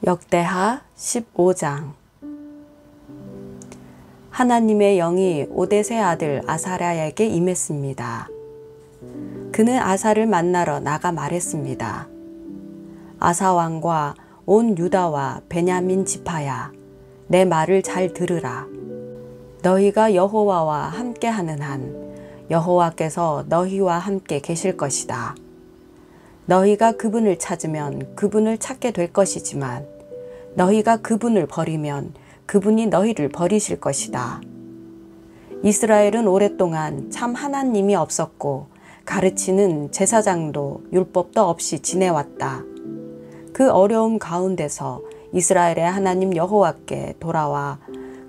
역대하 15장. 하나님의 영이 오뎃의 아들 아사랴에게 임했습니다. 그는 아사를 만나러 나가 말했습니다. 아사 왕과 온 유다와 베냐민 지파야, 내 말을 잘 들으라. 너희가 여호와와 함께하는 한 여호와께서 너희와 함께 계실 것이다. 너희가 그분을 찾으면 그분을 찾게 될 것이지만 너희가 그분을 버리면 그분이 너희를 버리실 것이다. 이스라엘은 오랫동안 참 하나님이 없었고 가르치는 제사장도 율법도 없이 지내왔다. 그 어려움 가운데서 이스라엘의 하나님 여호와께 돌아와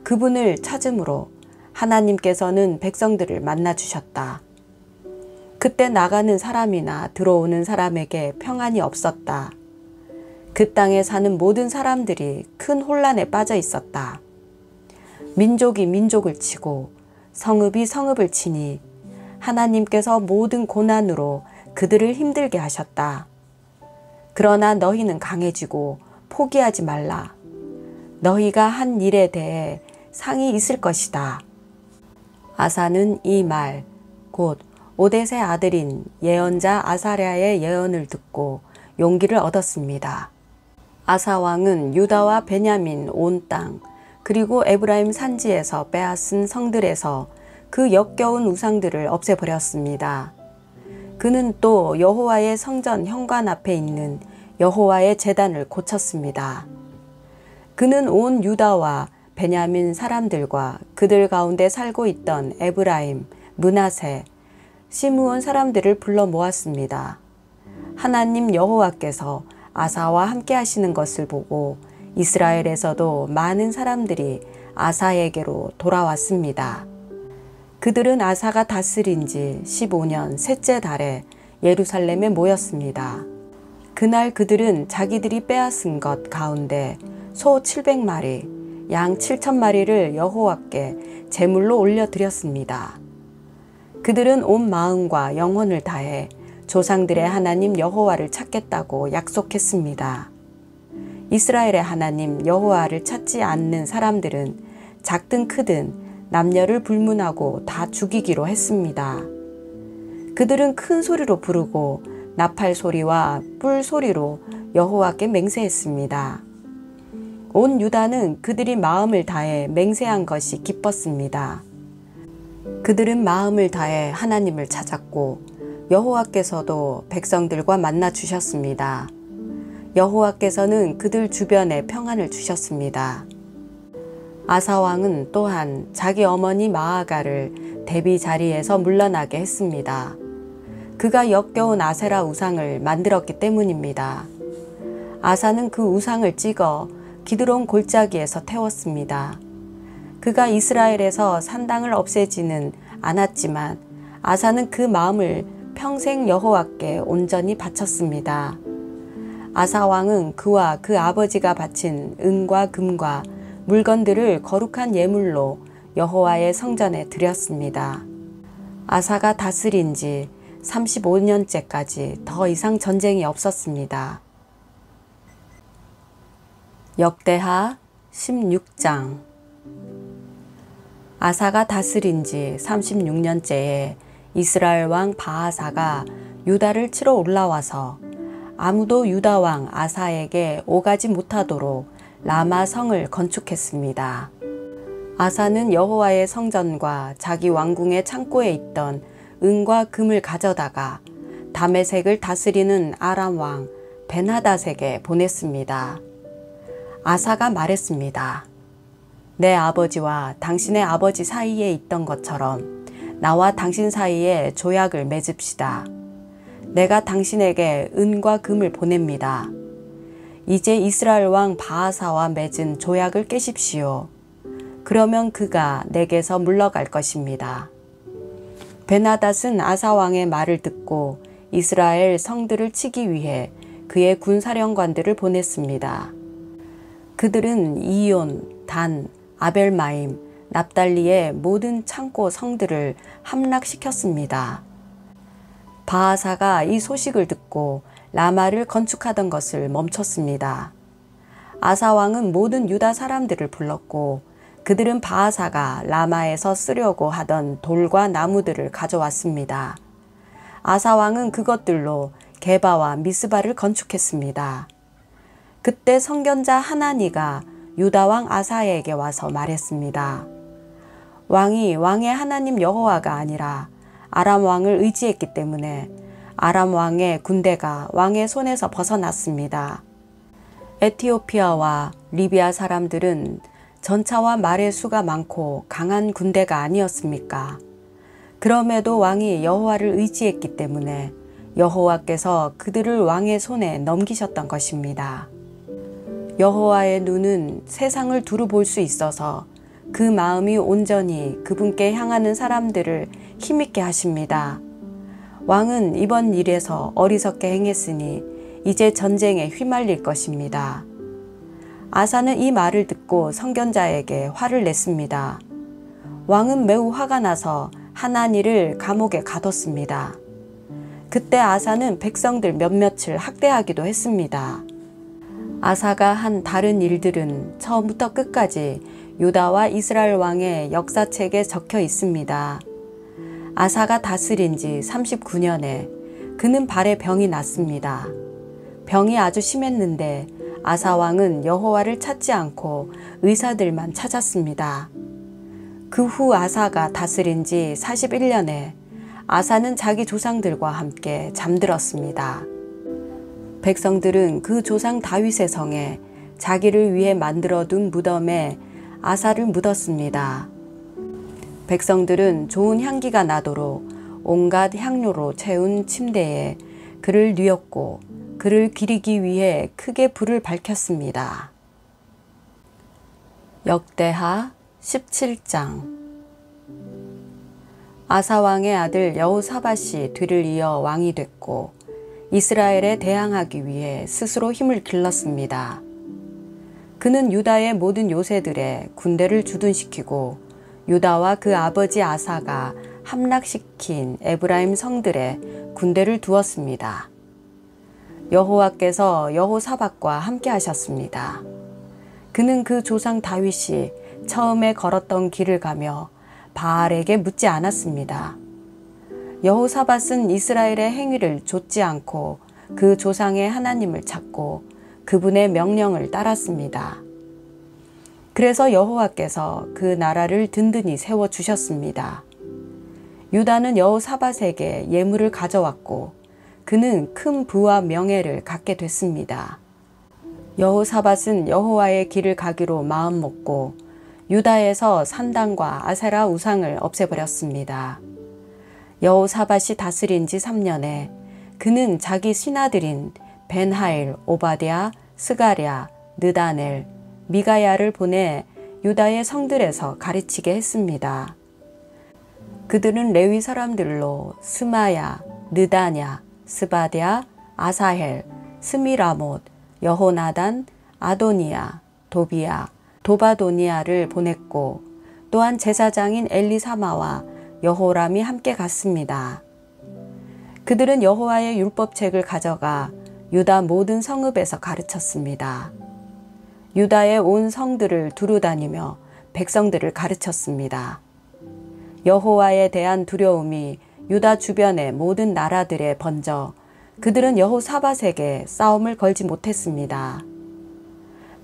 그분을 찾음으로 하나님께서는 백성들을 만나 주셨다. 그때 나가는 사람이나 들어오는 사람에게 평안이 없었다. 그 땅에 사는 모든 사람들이 큰 혼란에 빠져 있었다. 민족이 민족을 치고 성읍이 성읍을 치니 하나님께서 모든 고난으로 그들을 힘들게 하셨다. 그러나 너희는 강해지고 포기하지 말라. 너희가 한 일에 대해 상이 있을 것이다. 아사는 이 말, 곧 오뎃의 아들인 예언자 아사랴의 예언을 듣고 용기를 얻었습니다. 아사 왕은 유다와 베냐민 온 땅, 그리고 에브라임 산지에서 빼앗은 성들에서 그 역겨운 우상들을 없애버렸습니다. 그는 또 여호와의 성전 현관 앞에 있는 여호와의 제단을 고쳤습니다. 그는 온 유다와 베냐민 사람들과 그들 가운데 살고 있던 에브라임, 므낫세, 시므온 사람들을 불러 모았습니다. 하나님 여호와께서 아사와 함께 하시는 것을 보고 이스라엘에서도 많은 사람들이 아사에게로 돌아왔습니다. 그들은 아사가 다스린 지 15년 셋째 달에 예루살렘에 모였습니다. 그날 그들은 자기들이 빼앗은 것 가운데 소 700마리, 양 7,000마리를 여호와께 제물로 올려드렸습니다. 그들은 온 마음과 영혼을 다해 조상들의 하나님 여호와를 찾겠다고 약속했습니다. 이스라엘의 하나님 여호와를 찾지 않는 사람들은 작든 크든 남녀를 불문하고 다 죽이기로 했습니다. 그들은 큰 소리로 부르고 나팔 소리와 뿔 소리로 여호와께 맹세했습니다. 온 유다는 그들이 마음을 다해 맹세한 것이 기뻤습니다. 그들은 마음을 다해 하나님을 찾았고 여호와께서도 백성들과 만나 주셨습니다. 여호와께서는 그들 주변에 평안을 주셨습니다. 아사 왕은 또한 자기 어머니 마아가를 대비 자리에서 물러나게 했습니다. 그가 역겨운 아세라 우상을 만들었기 때문입니다. 아사는 그 우상을 찍어 기드론 골짜기에서 태웠습니다. 그가 이스라엘에서 산당을 없애지는 않았지만 아사는 그 마음을 평생 여호와께 온전히 바쳤습니다. 아사 왕은 그와 그 아버지가 바친 은과 금과 물건들을 거룩한 예물로 여호와의 성전에 드렸습니다. 아사가 다스린 지 35년째까지 더 이상 전쟁이 없었습니다. 역대하 16장. 아사가 다스린 지 36년째에 이스라엘 왕 바아사가 유다를 치러 올라와서 아무도 유다 왕 아사에게 오가지 못하도록 라마 성을 건축했습니다. 아사는 여호와의 성전과 자기 왕궁의 창고에 있던 은과 금을 가져다가 다메섹을 다스리는 아람 왕 벤하닷에게 보냈습니다. 아사가 말했습니다. 내 아버지와 당신의 아버지 사이에 있던 것처럼 나와 당신 사이에 조약을 맺읍시다. 내가 당신에게 은과 금을 보냅니다. 이제 이스라엘 왕 바아사와 맺은 조약을 깨십시오. 그러면 그가 내게서 물러갈 것입니다. 벤하닷은 아사 왕의 말을 듣고 이스라엘 성들을 치기 위해 그의 군사령관들을 보냈습니다. 그들은 이온, 단, 아벨마임, 납달리의 모든 창고 성들을 함락시켰습니다. 바아사가 이 소식을 듣고 라마를 건축하던 것을 멈췄습니다. 아사 왕은 모든 유다 사람들을 불렀고 그들은 바하사가 라마에서 쓰려고 하던 돌과 나무들을 가져왔습니다. 아사 왕은 그것들로 게바와 미스바를 건축했습니다. 그때 선견자 하나니가 유다 왕 아사에게 와서 말했습니다. 왕이 왕의 하나님 여호와가 아니라 아람 왕을 의지했기 때문에 아람 왕의 군대가 왕의 손에서 벗어났습니다. 에티오피아와 리비아 사람들은 전차와 말의 수가 많고 강한 군대가 아니었습니까? 그럼에도 왕이 여호와를 의지했기 때문에 여호와께서 그들을 왕의 손에 넘기셨던 것입니다. 여호와의 눈은 세상을 두루 볼 수 있어서 그 마음이 온전히 그분께 향하는 사람들을 힘있게 하십니다. 왕은 이번 일에서 어리석게 행했으니 이제 전쟁에 휘말릴 것입니다. 아사는 이 말을 듣고 선견자에게 화를 냈습니다. 왕은 매우 화가 나서 하나니를 감옥에 가뒀습니다. 그때 아사는 백성들 몇몇을 학대하기도 했습니다. 아사가 한 다른 일들은 처음부터 끝까지 유다와 이스라엘 왕의 역사책에 적혀 있습니다. 아사가 다스린 지 39년에 그는 발에 병이 났습니다. 병이 아주 심했는데 아사 왕은 여호와를 찾지 않고 의사들만 찾았습니다. 그 후 아사가 다스린 지 41년에 아사는 자기 조상들과 함께 잠들었습니다. 백성들은 그 조상 다윗의 성에 자기를 위해 만들어둔 무덤에 아사를 묻었습니다. 백성들은 좋은 향기가 나도록 온갖 향료로 채운 침대에 그를 뉘었고 그를 기리기 위해 크게 불을 밝혔습니다. 역대하 17장. 아사 왕의 아들 여호사밧이 뒤를 이어 왕이 됐고 이스라엘에 대항하기 위해 스스로 힘을 길렀습니다. 그는 유다의 모든 요새들에 군대를 주둔시키고 유다와 그 아버지 아사가 함락시킨 에브라임 성들에 군대를 두었습니다. 여호와께서 여호사밧과 함께 하셨습니다. 그는 그 조상 다윗이 처음에 걸었던 길을 가며 바알에게 묻지 않았습니다. 여호사밧은 이스라엘의 행위를 좇지 않고 그 조상의 하나님을 찾고 그분의 명령을 따랐습니다. 그래서 여호와께서 그 나라를 든든히 세워주셨습니다. 유다는 여호사밧에게 예물을 가져왔고 그는 큰 부와 명예를 갖게 됐습니다. 여호사밧은 여호와의 길을 가기로 마음먹고 유다에서 산당과 아세라 우상을 없애버렸습니다. 여호사밧이 다스린 지 3년에 그는 자기 신하들인 벤하일, 오바댜, 스가랴, 느다넬, 미가야를 보내 유다의 성들에서 가르치게 했습니다. 그들은 레위 사람들로 스마야, 느다냐, 스바랴, 아사헬, 스미라못, 여호나단, 아도니야, 도비야, 도바도니아를 보냈고 또한 제사장인 엘리사마와 여호람이 함께 갔습니다. 그들은 여호와의 율법책을 가져가 유다 모든 성읍에서 가르쳤습니다. 유다의 온 성들을 두루다니며 백성들을 가르쳤습니다. 여호와에 대한 두려움이 유다 주변의 모든 나라들에 번져 그들은 여호사밧에게 싸움을 걸지 못했습니다.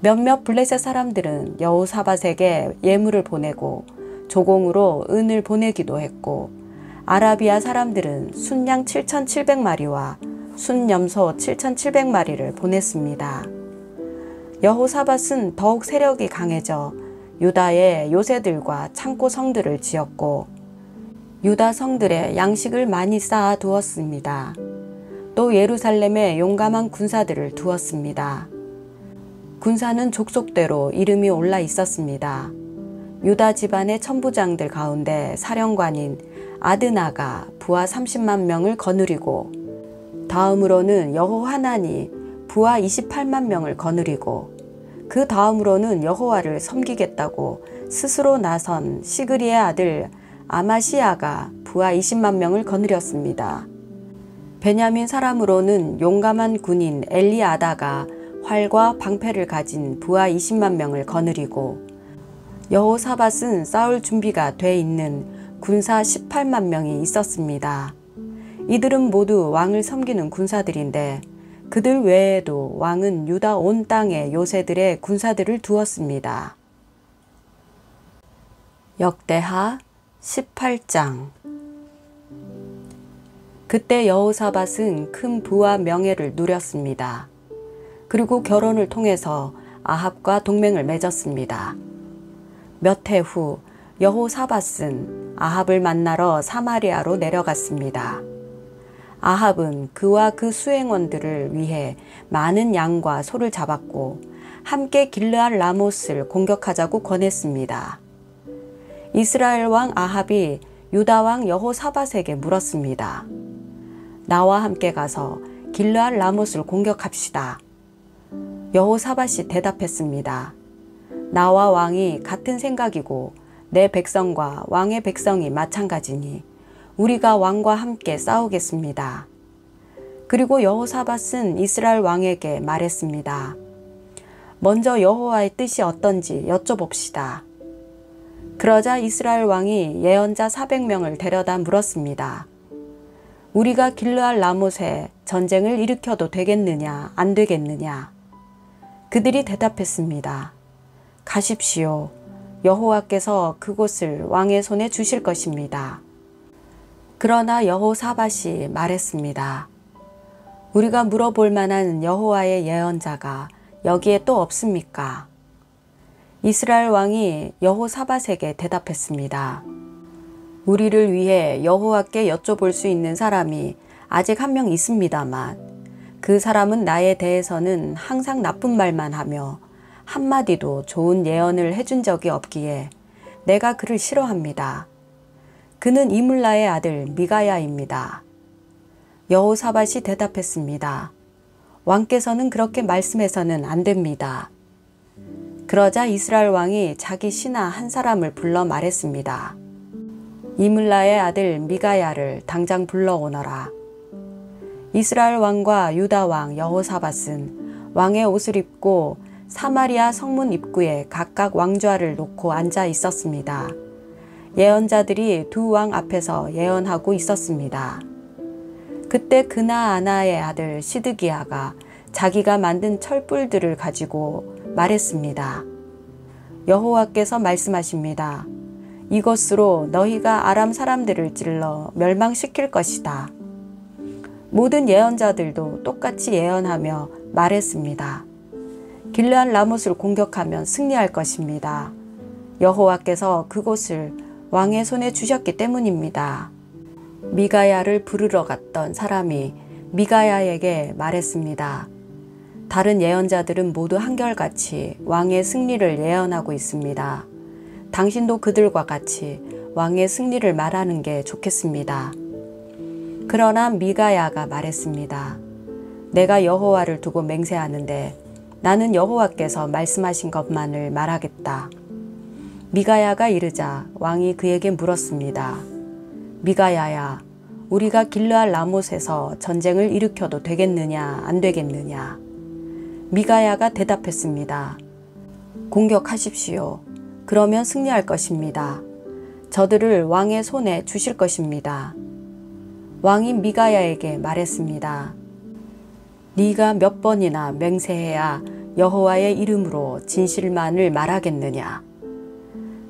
몇몇 블레셋 사람들은 여호사밧에게 예물을 보내고 조공으로 은을 보내기도 했고 아라비아 사람들은 순양 7,700마리와 순염소 7,700마리를 보냈습니다. 여호사밧은 더욱 세력이 강해져 유다의 요새들과 창고 성들을 지었고 유다 성들에 양식을 많이 쌓아 두었습니다. 또 예루살렘에 용감한 군사들을 두었습니다. 군사는 족속대로 이름이 올라 있었습니다. 유다 집안의 천부장들 가운데 사령관인 아드나가 부하 30만 명을 거느리고 다음으로는 여호하나니 부하 28만 명을 거느리고 그 다음으로는 여호와를 섬기겠다고 스스로 나선 시그리의 아들 아마시아가 부하 20만 명을 거느렸습니다. 베냐민 사람으로는 용감한 군인 엘리아다가 활과 방패를 가진 부하 20만 명을 거느리고 여호사밧은 싸울 준비가 돼 있는 군사 18만 명이 있었습니다. 이들은 모두 왕을 섬기는 군사들인데 그들 외에도 왕은 유다 온 땅에 요새들의 군사들을 두었습니다. 역대하 18장. 그때 여호사밧은 큰 부와 명예를 누렸습니다. 그리고 결혼을 통해서 아합과 동맹을 맺었습니다. 몇 해 후 여호사밧은 아합을 만나러 사마리아로 내려갔습니다. 아합은 그와 그 수행원들을 위해 많은 양과 소를 잡았고 함께 길르앗 라못을 공격하자고 권했습니다. 이스라엘 왕 아합이 유다 왕 여호사밧에게 물었습니다. 나와 함께 가서 길르앗 라못을 공격합시다. 여호사밧이 대답했습니다. 나와 왕이 같은 생각이고 내 백성과 왕의 백성이 마찬가지니 우리가 왕과 함께 싸우겠습니다. 그리고 여호사밧은 이스라엘 왕에게 말했습니다. 먼저 여호와의 뜻이 어떤지 여쭤봅시다. 그러자 이스라엘 왕이 예언자 400명을 데려다 물었습니다. 우리가 길르앗 라못에 전쟁을 일으켜도 되겠느냐 안 되겠느냐. 그들이 대답했습니다. 가십시오. 여호와께서 그곳을 왕의 손에 주실 것입니다. 그러나 여호사밧이 말했습니다. 우리가 물어볼 만한 여호와의 예언자가 여기에 또 없습니까? 이스라엘 왕이 여호사밧에게 대답했습니다. 우리를 위해 여호와께 여쭤볼 수 있는 사람이 아직 한 명 있습니다만 그 사람은 나에 대해서는 항상 나쁜 말만 하며 한마디도 좋은 예언을 해준 적이 없기에 내가 그를 싫어합니다. 그는 이물라의 아들 미가야입니다. 여호사밧이 대답했습니다. 왕께서는 그렇게 말씀해서는 안 됩니다. 그러자 이스라엘 왕이 자기 신하 한 사람을 불러 말했습니다. 이물라의 아들 미가야를 당장 불러오너라. 이스라엘 왕과 유다 왕 여호사밧은 왕의 옷을 입고 사마리아 성문 입구에 각각 왕좌를 놓고 앉아 있었습니다. 예언자들이 두 왕 앞에서 예언하고 있었습니다. 그때 그나아나의 아들 시드기야가 자기가 만든 철불들을 가지고 말했습니다. 여호와께서 말씀하십니다. 이것으로 너희가 아람 사람들을 찔러 멸망시킬 것이다. 모든 예언자들도 똑같이 예언하며 말했습니다. 길르앗 라못을 공격하면 승리할 것입니다. 여호와께서 그곳을 왕의 손에 주셨기 때문입니다. 미가야를 부르러 갔던 사람이 미가야에게 말했습니다. 다른 예언자들은 모두 한결같이 왕의 승리를 예언하고 있습니다. 당신도 그들과 같이 왕의 승리를 말하는 게 좋겠습니다. 그러나 미가야가 말했습니다. 내가 여호와를 두고 맹세하는데 나는 여호와께서 말씀하신 것만을 말하겠다. 미가야가 이르자 왕이 그에게 물었습니다. 미가야야, 우리가 길르앗 라못에서 전쟁을 일으켜도 되겠느냐 안 되겠느냐. 미가야가 대답했습니다. 공격하십시오. 그러면 승리할 것입니다. 저들을 왕의 손에 주실 것입니다. 왕이 미가야에게 말했습니다. 네가 몇 번이나 맹세해야 여호와의 이름으로 진실만을 말하겠느냐.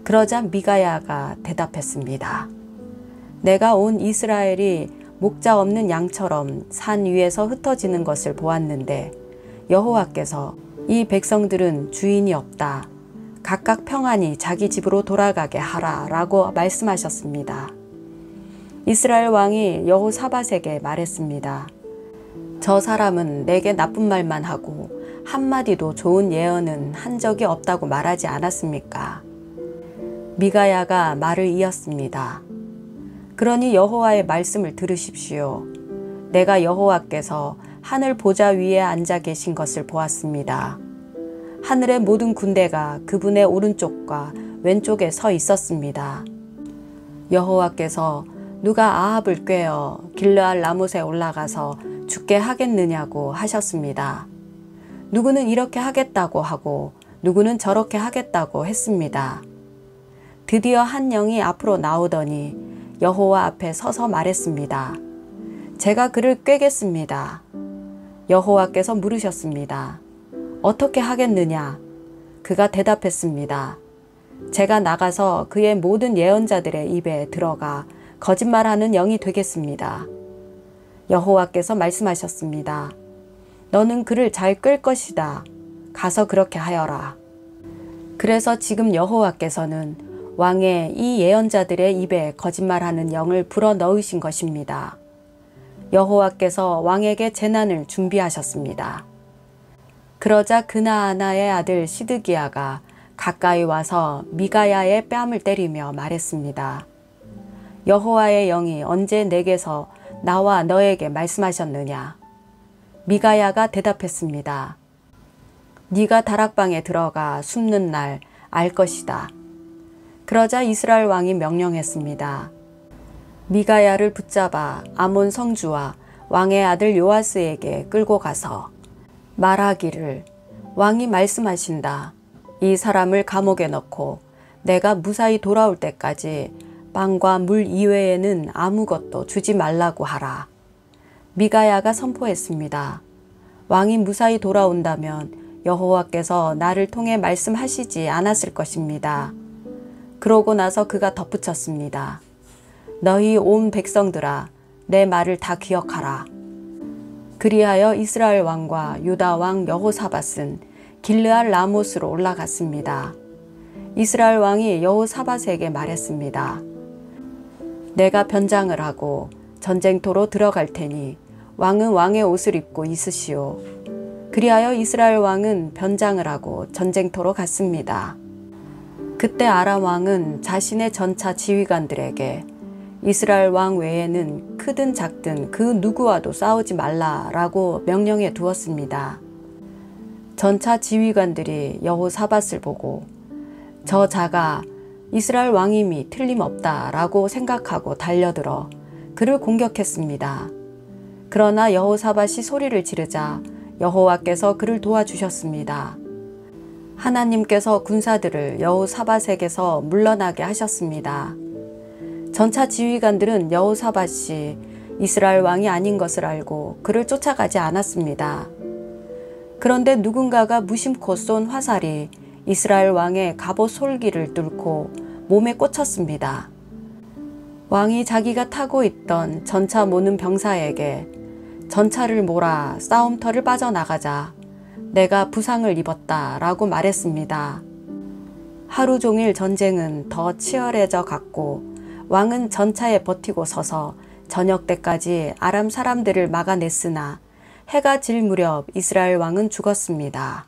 그러자 미가야가 대답했습니다. 내가 온 이스라엘이 목자 없는 양처럼 산 위에서 흩어지는 것을 보았는데 여호와께서 이 백성들은 주인이 없다. 각각 평안히 자기 집으로 돌아가게 하라 라고 말씀하셨습니다. 이스라엘 왕이 여호사밧에게 말했습니다. 저 사람은 내게 나쁜 말만 하고 한마디도 좋은 예언은 한 적이 없다고 말하지 않았습니까? 미가야가 말을 이었습니다. 그러니 여호와의 말씀을 들으십시오. 내가 여호와께서 하늘 보좌 위에 앉아 계신 것을 보았습니다. 하늘의 모든 군대가 그분의 오른쪽과 왼쪽에 서 있었습니다. 여호와께서 누가 아합을 꾀어 길르앗 라못에 올라가서 죽게 하겠느냐고 하셨습니다. 누구는 이렇게 하겠다고 하고 누구는 저렇게 하겠다고 했습니다. 드디어 한 영이 앞으로 나오더니 여호와 앞에 서서 말했습니다. 제가 그를 꿰겠습니다. 여호와께서 물으셨습니다. 어떻게 하겠느냐? 그가 대답했습니다. 제가 나가서 그의 모든 예언자들의 입에 들어가 거짓말하는 영이 되겠습니다. 여호와께서 말씀하셨습니다. 너는 그를 잘 끌 것이다. 가서 그렇게 하여라. 그래서 지금 여호와께서는 왕의 이 예언자들의 입에 거짓말하는 영을 불어넣으신 것입니다. 여호와께서 왕에게 재난을 준비하셨습니다. 그러자 그나아나의 아들 시드기야가 가까이 와서 미가야의 뺨을 때리며 말했습니다. 여호와의 영이 언제 내게서 나와 너에게 말씀하셨느냐? 미가야가 대답했습니다. 네가 다락방에 들어가 숨는 날 알 것이다. 그러자 이스라엘 왕이 명령했습니다. 미가야를 붙잡아 아몬 성주와 왕의 아들 요아스에게 끌고 가서 말하기를 왕이 말씀하신다. 이 사람을 감옥에 넣고 내가 무사히 돌아올 때까지 빵과 물 이외에는 아무것도 주지 말라고 하라. 미가야가 선포했습니다. 왕이 무사히 돌아온다면 여호와께서 나를 통해 말씀하시지 않았을 것입니다. 그러고 나서 그가 덧붙였습니다. 너희 온 백성들아, 내 말을 다 기억하라. 그리하여 이스라엘 왕과 유다 왕 여호사밧은 길르앗 라못으로 올라갔습니다. 이스라엘 왕이 여호사밧에게 말했습니다. 내가 변장을 하고 전쟁터로 들어갈 테니 왕은 왕의 옷을 입고 있으시오. 그리하여 이스라엘 왕은 변장을 하고 전쟁터로 갔습니다. 그때 아람 왕은 자신의 전차 지휘관들에게 이스라엘 왕 외에는 크든 작든 그 누구와도 싸우지 말라라고 명령해 두었습니다. 전차 지휘관들이 여호사밧을 보고 저 자가 이스라엘 왕임이 틀림없다라고 생각하고 달려들어 그를 공격했습니다. 그러나 여호사밧이 소리를 지르자 여호와께서 그를 도와주셨습니다. 하나님께서 군사들을 여호사밧에게서 물러나게 하셨습니다. 전차 지휘관들은 여호사밧이 이스라엘 왕이 아닌 것을 알고 그를 쫓아가지 않았습니다. 그런데 누군가가 무심코 쏜 화살이 이스라엘 왕의 갑옷 솔기를 뚫고 몸에 꽂혔습니다. 왕이 자기가 타고 있던 전차 모는 병사에게 전차를 몰아 싸움터를 빠져나가자 내가 부상을 입었다 라고 말했습니다. 하루 종일 전쟁은 더 치열해져 갔고 왕은 전차에 버티고 서서 저녁 때까지 아람 사람들을 막아냈으나 해가 질 무렵 이스라엘 왕은 죽었습니다.